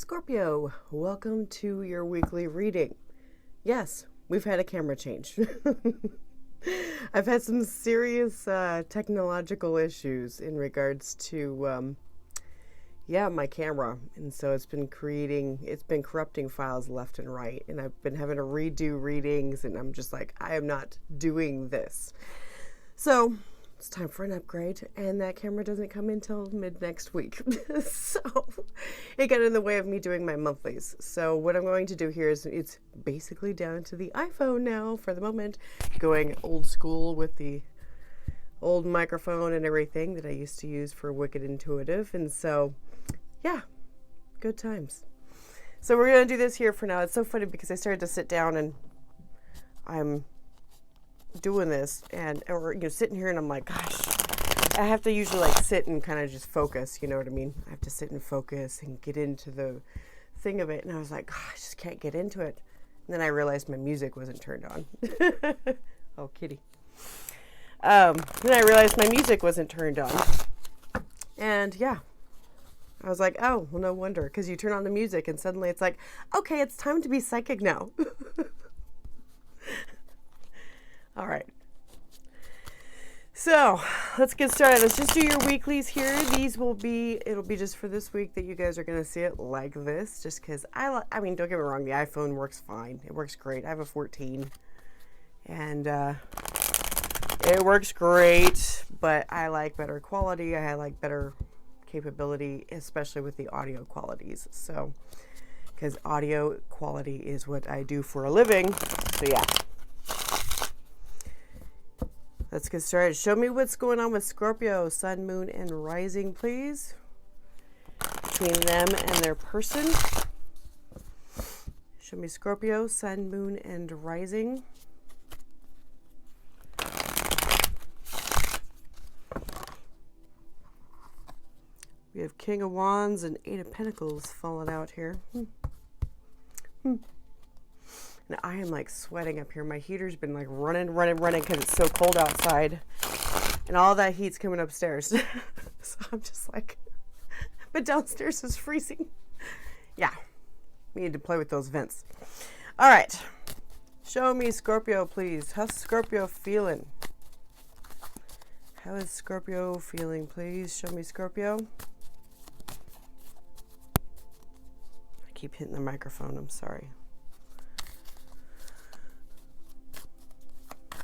Scorpio, welcome to your weekly reading. Yes, we've had a camera change. I've had some serious technological issues in regards to, my camera. And so it's been corrupting files left and right. And I've been having to redo readings, and I'm just like, I am not doing this. So it's time for an upgrade, and that camera doesn't come in till mid next week. So it got in the way of me doing my monthlies. So what I'm going to do here is it's basically down to the iPhone now for the moment, going old school with the old microphone and everything that I used to use for Wicked Intuitive. And so, yeah, good times. So we're going to do this here for now. It's so funny because I started to sit down and I'm doing this or sitting here and I'm like, gosh, I have to usually sit and kind of just focus, you know what I mean? I have to sit and focus and get into the thing of it. And I was like, gosh, I just can't get into it. And then I realized my music wasn't turned on. Oh, kitty. Then I realized my music wasn't turned on. And yeah, I was like, oh, well, no wonder, because you turn on the music and suddenly it's like, okay, it's time to be psychic now. All right. So let's get started. Let's just do your weeklies here. It'll be just for this week that you guys are going to see it like this, just because I mean, don't get me wrong. The iPhone works fine. It works great. I have a 14 and, it works great, but I like better quality. I like better capability, especially with the audio qualities. So, because audio quality is what I do for a living. So yeah. Let's get started. Show me what's going on with Scorpio, Sun, Moon, and Rising, please. Between them and their person. Show me Scorpio, Sun, Moon, and Rising. We have King of Wands and Eight of Pentacles falling out here. And I am sweating up here. My heater's been running because it's so cold outside. And all that heat's coming upstairs. So I'm just but downstairs is freezing. Yeah, we need to play with those vents. All right, show me Scorpio, please. How's Scorpio feeling? How is Scorpio feeling, please? Show me Scorpio. I keep hitting the microphone, I'm sorry.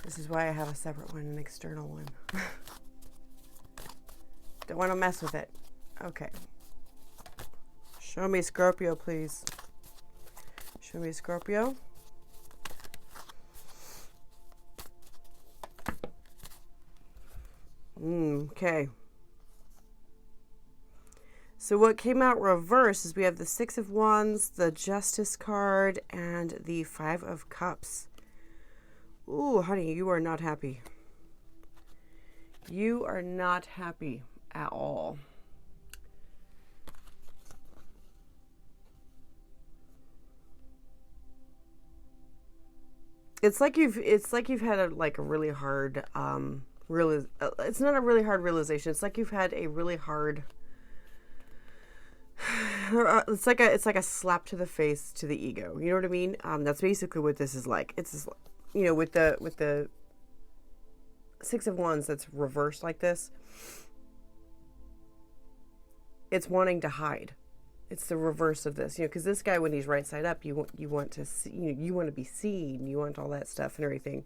This is why I have a separate one, an external one. Don't want to mess with it. Okay. Show me Scorpio, please. Show me Scorpio. Okay. So what came out reverse is we have the Six of Wands, the Justice card, and the Five of Cups. Ooh, honey, you are not happy. You are not happy at all. It's like you've had a really hard it's not a really hard realization. It's like you've had a really hard it's like a slap to the face to the ego. You know what I mean? That's basically what this is like. It's just, with the Six of Wands that's reversed like this, it's wanting to hide. It's the reverse of this, because this guy, when he's right side up, you want to see, you want to be seen, you want all that stuff and everything.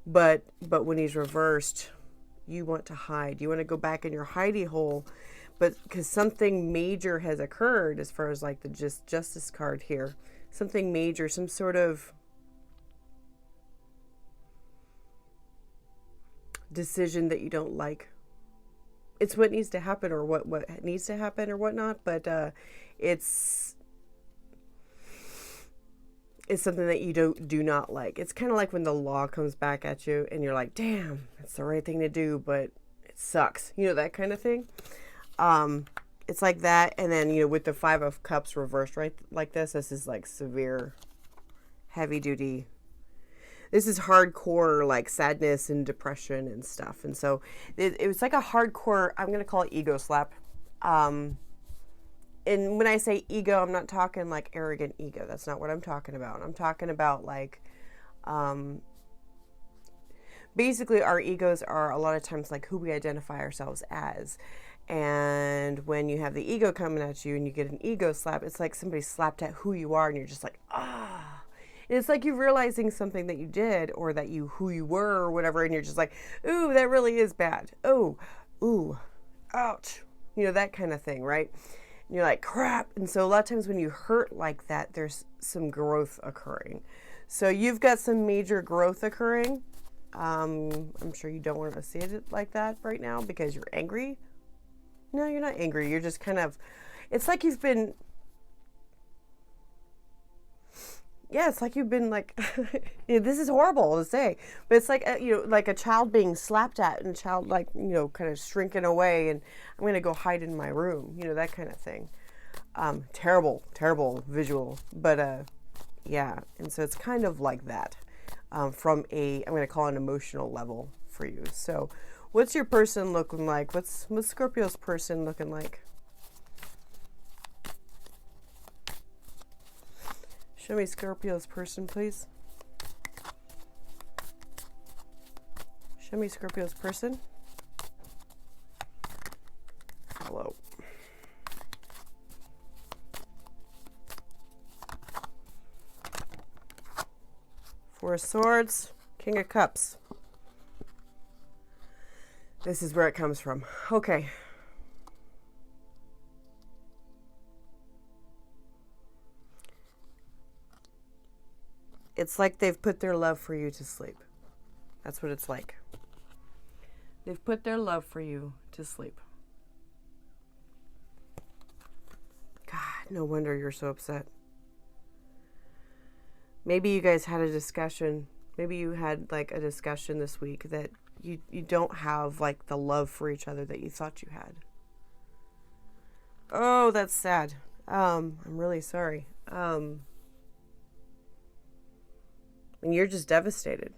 But when he's reversed, you want to hide. You want to go back in your hidey hole, but because something major has occurred as far as the Justice card here, something major, some sort of decision that you don't like. It's what needs to happen, or what needs to happen, or whatnot, but it's something that you do not like. It's kind of like when the law comes back at you and you're like, damn, it's the right thing to do, but it sucks, that kind of thing. It's like that. And then with the Five of Cups reversed right like this is severe, heavy duty. This is hardcore, sadness and depression and stuff. And so it was like a hardcore, I'm going to call it ego slap. and when I say ego, I'm not talking like arrogant ego. That's not what I'm talking about. I'm talking about like, basically our egos are a lot of times like who we identify ourselves as. And when you have the ego coming at you and you get an ego slap, it's like somebody slapped at who you are and you're just like, ah. And it's like you're realizing something that you did or that who you were or whatever. And you're just like, ooh, that really is bad. Oh, ooh, ouch. That kind of thing, right? And you're like, crap. And so a lot of times when you hurt like that, there's some growth occurring. So you've got some major growth occurring. I'm sure you don't want to see it like that right now because you're angry. No, you're not angry. You're just kind of, it's like you've been, it's like you've been like, this is horrible to say, but it's like, like a child being slapped at and a child like, kind of shrinking away and I'm going to go hide in my room, that kind of thing. Terrible, terrible visual, but, yeah. And so it's kind of like that, from I'm going to call it an emotional level for you. So what's your person looking like? What's Scorpio's person looking like? Show me Scorpio's person, please. Show me Scorpio's person. Hello. Four of Swords, King of Cups. This is where it comes from. Okay. It's like they've put their love for you to sleep. That's what it's like. They've put their love for you to sleep. God, no wonder you're so upset. Maybe you guys had a discussion. Maybe you had like a discussion this week that you don't have like the love for each other that you thought you had. Oh, that's sad. I'm really sorry. And you're just devastated.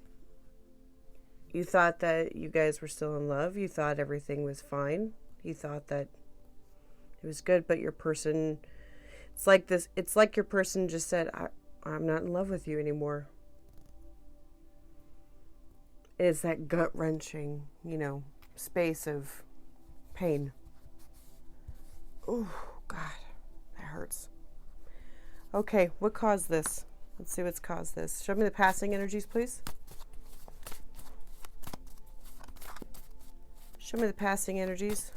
You thought that you guys were still in love. You thought everything was fine. You thought that it was good, but your person, it's like your person just said, I'm not in love with you anymore. It's that gut-wrenching, space of pain. Oh, God, that hurts. Okay, what caused this? Let's see what's caused this. Show me the passing energies, please. Show me the passing energies.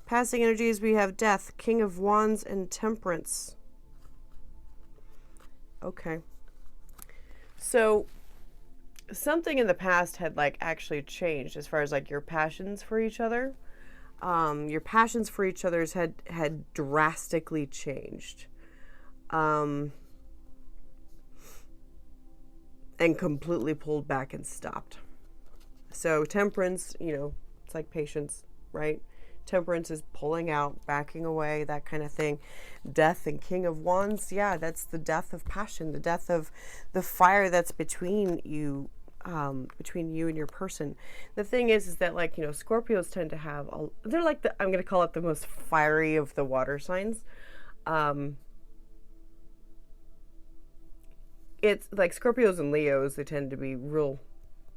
Passing energies, we have Death, King of Wands, and Temperance. Okay. So something in the past had like actually changed as far as like your passions for each other. Your passions for each other's had drastically changed. And completely pulled back and stopped. So Temperance, it's like patience, right? Temperance is pulling out, backing away, that kind of thing. Death and King of Wands, yeah, that's the death of passion, the death of the fire that's between you and your person. The thing is that like, Scorpios tend to have, they're like I'm going to call it the most fiery of the water signs. It's like Scorpios and Leos, they tend to be real,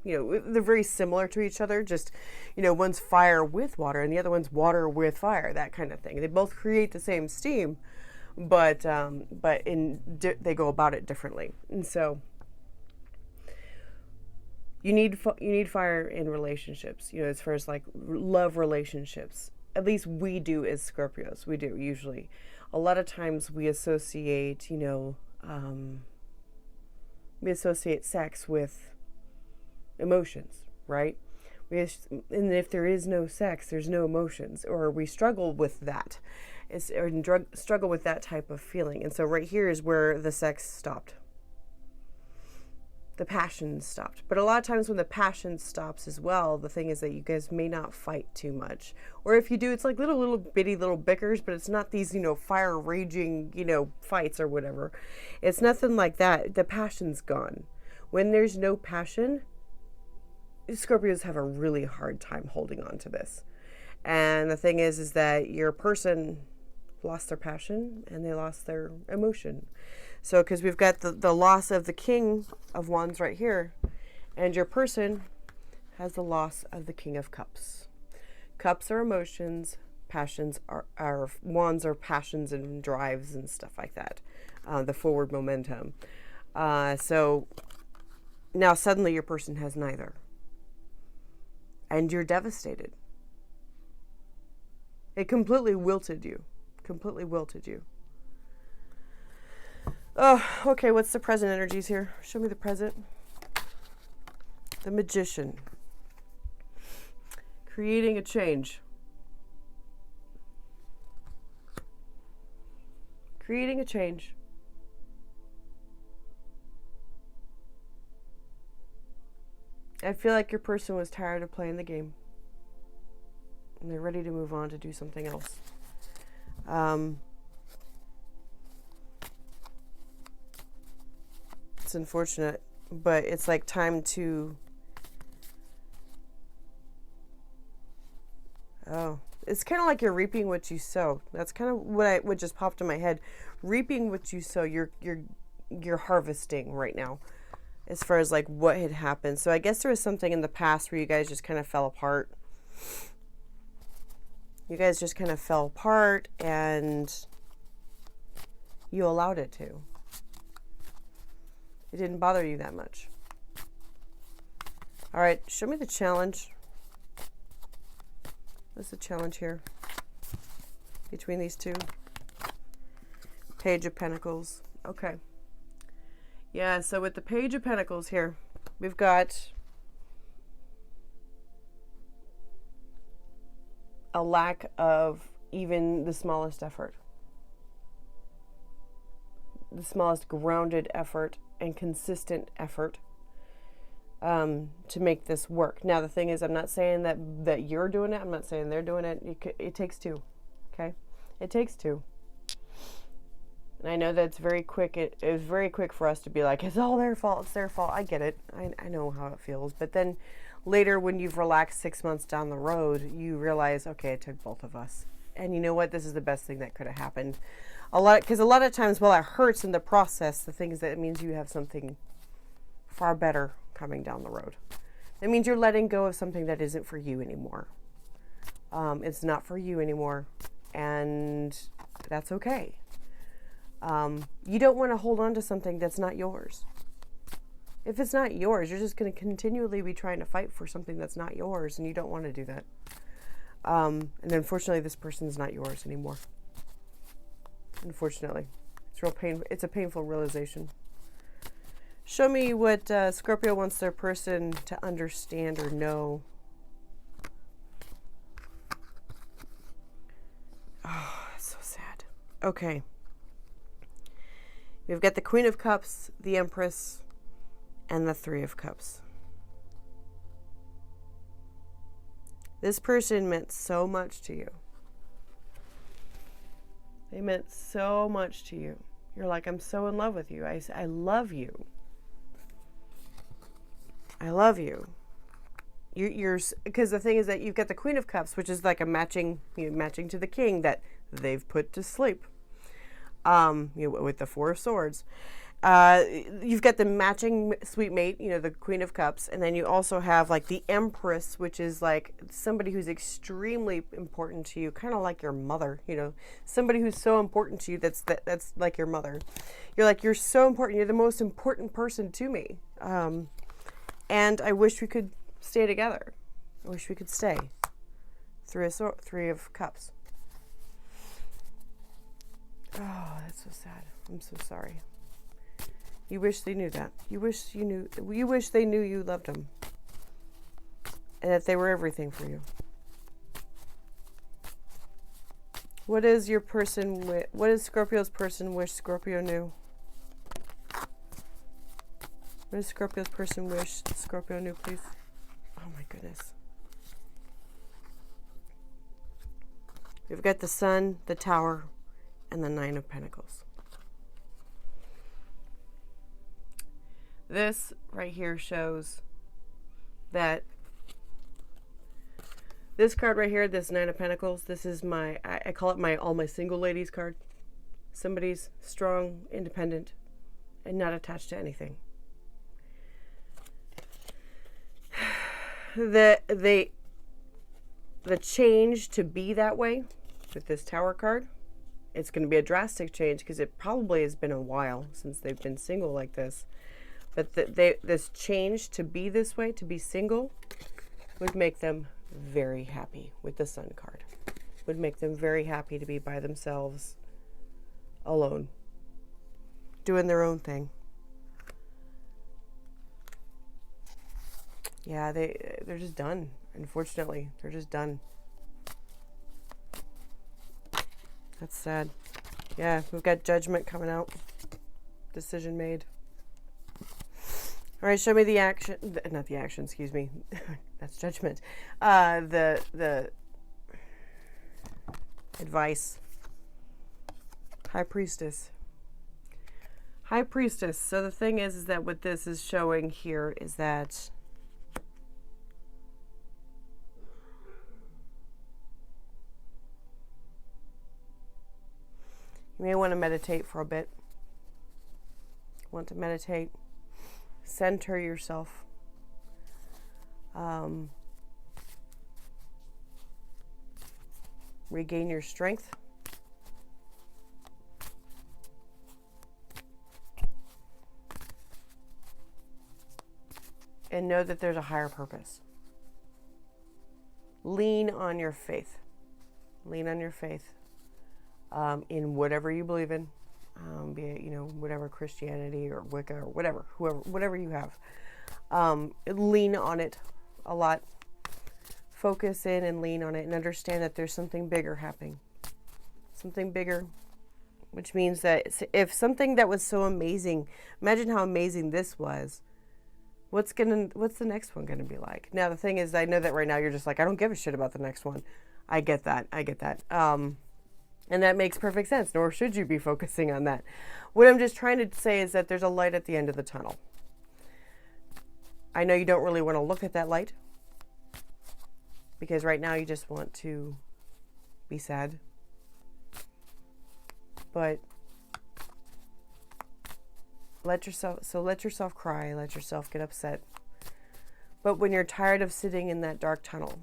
they're very similar to each other. Just, one's fire with water and the other one's water with fire, that kind of thing. They both create the same steam, but they go about it differently. And so you need fire in relationships, as far as like love relationships. At least we do as Scorpios. We do usually. A lot of times we associate, we associate sex with emotions, right? And if there is no sex, there's no emotions, or we struggle with that, struggle with that type of feeling. And so right here is where the sex stopped. The passion stopped. But a lot of times when the passion stops as well, the thing is that you guys may not fight too much. Or if you do, it's like little bitty little bickers, but it's not these, fire raging, fights or whatever. It's nothing like that. The passion's gone. When there's no passion, Scorpios have a really hard time holding on to this. And the thing is that your person lost their passion and they lost their emotion. So, because we've got the loss of the King of Wands right here, and your person has the loss of the King of Cups. Cups are emotions, passions are wands are passions and drives and stuff like that. The forward momentum. So now suddenly your person has neither. And you're devastated. It completely wilted you. Completely wilted you. Oh, okay, what's the present energies here? Show me the present. The Magician. Creating a change. Creating a change. I feel like your person was tired of playing the game. And they're ready to move on to do something else. It's unfortunate, but it's like time to... Oh, it's kind of like you're reaping what you sow. That's kind of what just popped in my head. Reaping what you sow. You're harvesting right now, as far as like what had happened. So I guess there was something in the past where you guys just kind of fell apart. You guys just kind of fell apart, and you allowed it to. It didn't bother you that much. All right, show me the challenge. What's the challenge here between these two? Page of Pentacles. Okay. Yeah, so with the Page of Pentacles here, we've got a lack of even the smallest effort. The smallest grounded effort and consistent effort to make this work. Now, the thing is, I'm not saying that you're doing it. I'm not saying they're doing it. It takes two, okay? It takes two. And I know that it's very quick. It was very quick for us to be like, it's all their fault. It's their fault. I get it. I know how it feels. But then later, when you've relaxed 6 months down the road, you realize, okay, it took both of us. And you know what? This is the best thing that could have happened. Because a lot of times, while it hurts in the process, the thing is that it means you have something far better coming down the road. It means you're letting go of something that isn't for you anymore. It's not for you anymore. And that's okay. You don't want to hold on to something that's not yours. If it's not yours, you're just going to continually be trying to fight for something that's not yours, and you don't want to do that. And unfortunately, this person's not yours anymore. Unfortunately, it's real pain. It's a painful realization. Show me what Scorpio wants their person to understand or know. Oh, that's so sad. Okay. We've got the Queen of Cups, the Empress, and the Three of Cups. This person meant so much to you. They meant so much to you. You're like, I'm so in love with you. I love you. I love you. You're because the thing is that you've got the Queen of Cups, which is like a matching to the King that they've put to sleep. With the Four of Swords. You've got the matching sweet mate, the Queen of Cups, and then you also have like the Empress, which is like somebody who's extremely important to you, kind of like your mother, somebody who's so important to you that's like your mother. You're so important. You're the most important person to me. And I wish we could stay together. I wish we could stay. Three of Cups. Oh, that's so sad. I'm so sorry. You wish they knew that. You wish they knew you loved them. And that they were everything for you. What does Scorpio's person wish Scorpio knew? What does Scorpio's person wish Scorpio knew, please? Oh my goodness. We've got the Sun, the Tower, and the Nine of Pentacles. This right here shows that this card right here, this Nine of Pentacles, this is my, I call it my all my single ladies card. Somebody's strong, independent, and not attached to anything. The change to be that way with this Tower card, it's going to be a drastic change because it probably has been a while since they've been single like this. But this change to be this way, to be single, would make them very happy with the Sun card. Would make them very happy to be by themselves, alone, doing their own thing. Yeah, they're just done. Unfortunately, they're just done. That's sad. Yeah, we've got Judgment coming out. Decision made. All right, show me the action. Not the action, excuse me. That's Judgment. The advice. High Priestess. High Priestess. So the thing is that what this is showing here is that you may want to meditate for a bit. Want to meditate. Center yourself. Regain your strength. And know that there's a higher purpose. Lean on your faith. Lean on your faith in whatever you believe in, be it, whatever Christianity or Wicca or whatever you have. Lean on it a lot. Focus in and lean on it and understand that there's something bigger happening. Something bigger, which means that if something that was so amazing, imagine how amazing this was. What's the next one gonna be like? Now the thing is, I know that right now you're just like, I don't give a shit about the next one. I get that. And that makes perfect sense, nor should you be focusing on that. What I'm just trying to say is that there's a light at the end of the tunnel. I know you don't really want to look at that light, because right now you just want to be sad. But let yourself cry, let yourself get upset. But when you're tired of sitting in that dark tunnel,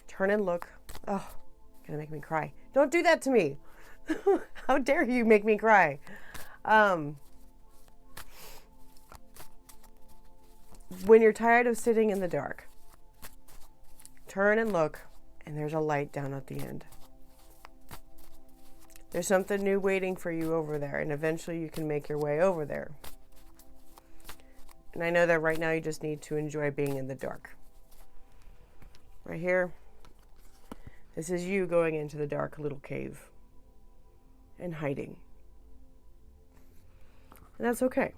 turn and look. Oh, gonna make me cry. Don't do that to me. How dare you make me cry? When you're tired of sitting in the dark, turn and look, and there's a light down at the end. There's something new waiting for you over there, and eventually you can make your way over there. And I know that right now you just need to enjoy being in the dark. Right here, this is you going into the dark little cave and hiding. And that's okay.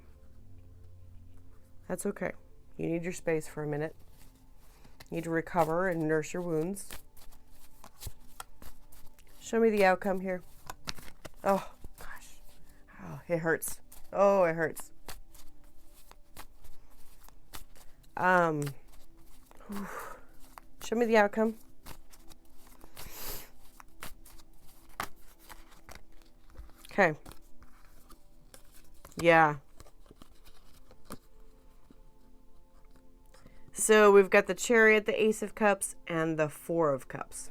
That's okay. You need your space for a minute. You need to recover and nurse your wounds. Show me the outcome here. Oh, gosh. Oh, it hurts. Oh, it hurts. Show me the outcome. Okay. Yeah. So we've got the Chariot, the Ace of Cups, and the Four of Cups.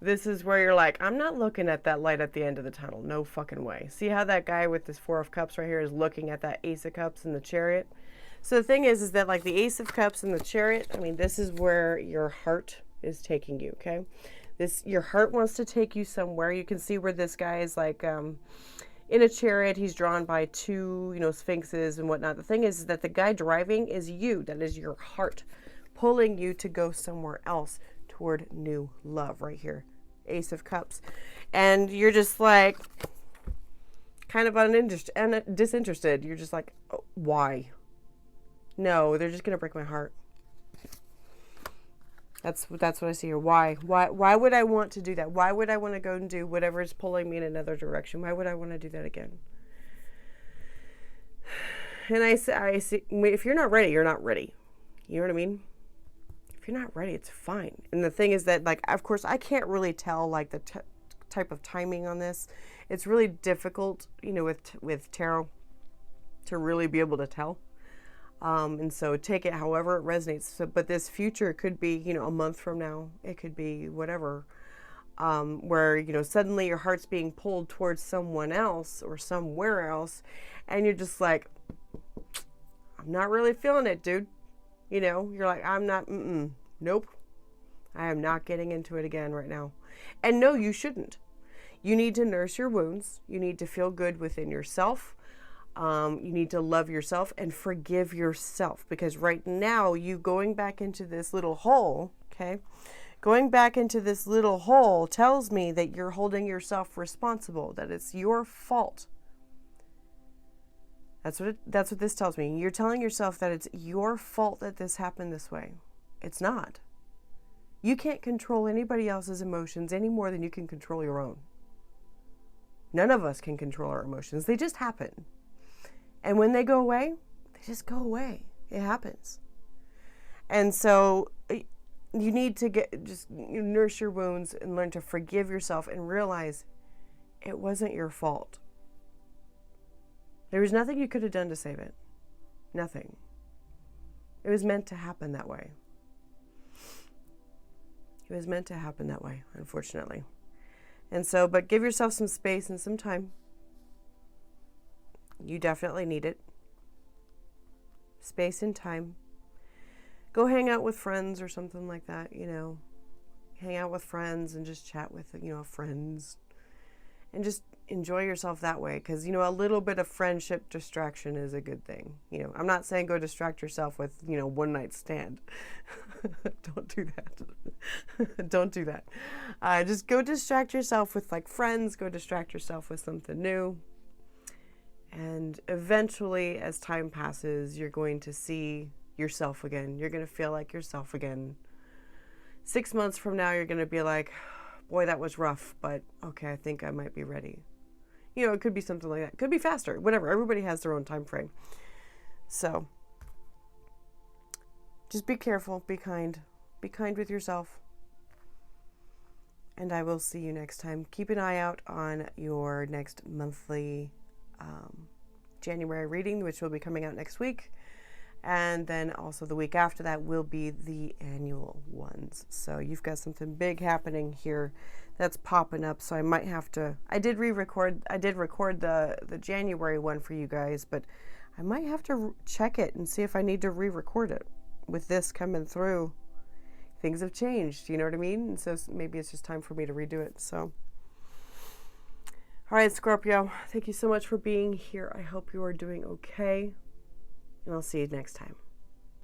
This is where you're like, I'm not looking at that light at the end of the tunnel. No fucking way. See how that guy with this Four of Cups right here is looking at that Ace of Cups and the Chariot? So the thing is that like the Ace of Cups and the Chariot, I mean, this is where your heart is taking you, okay? Your heart wants to take you somewhere. You can see where this guy is like in a chariot. He's drawn by two, sphinxes and whatnot. The thing is that the guy driving is you. That is your heart pulling you to go somewhere else toward new love right here. Ace of Cups. And you're just like kind of disinterested. You're just like, oh, why? No, they're just going to break my heart. That's what I see here. Why would I want to do that? Why would I want to go and do whatever is pulling me in another direction? Why would I want to do that again? And I say, if you're not ready, you're not ready. You know what I mean? If you're not ready, it's fine. And the thing is that, like, of course, I can't really tell, like, the type of timing on this. It's really difficult, you know, with tarot to really be able to tell. And so take it however it resonates. So, but this future could be, you know, a month from now. It could be whatever. Where, you know, suddenly your heart's being pulled towards someone else or somewhere else. And you're just like, I'm not really feeling it, dude. You know, you're like, I'm not, nope. I am not getting into it again right now. And no, you shouldn't. You need to nurse your wounds. You need to feel good within yourself. You need to love yourself and forgive yourself, because right now you going back into this little hole, okay? Going back into this little hole tells me that you're holding yourself responsible, that it's your fault. That's what this tells me. You're telling yourself that it's your fault that this happened this way. It's not. You can't control anybody else's emotions any more than you can control your own. None of us can control our emotions. They just happen. And when they go away, they just go away. It happens. And so you need to nurse your wounds and learn to forgive yourself and realize it wasn't your fault. There was nothing you could have done to save it. Nothing. It was meant to happen that way. It was meant to happen that way, unfortunately. And so, but give yourself some space and some time. You definitely need it. Space and time. Go hang out with friends or something like that, you know. Hang out with friends and just chat with, you know, friends. And just enjoy yourself that way. Because, you know, a little bit of friendship distraction is a good thing. You know, I'm not saying go distract yourself with, you know, one night stand. Don't do that. Don't do that. Just go distract yourself with, like, friends. Go distract yourself with something new. And eventually, as time passes, you're going to see yourself again. You're going to feel like yourself again. 6 months from now, you're going to be like, boy, that was rough, but okay, I think I might be ready. You know, it could be something like that. It could be faster, whatever. Everybody has their own time frame. So just be careful, be kind with yourself. And I will see you next time. Keep an eye out on your next monthly January reading, which will be coming out next week. And then also the week after that will be the annual ones. So you've got something big happening here that's popping up. So I might have to, I did record the January one for you guys, but I might have to check it and see if I need to re-record it. With this coming through, things have changed, you know what I mean? And so maybe it's just time for me to redo it. So all right, Scorpio, thank you so much for being here. I hope you are doing okay, and I'll see you next time.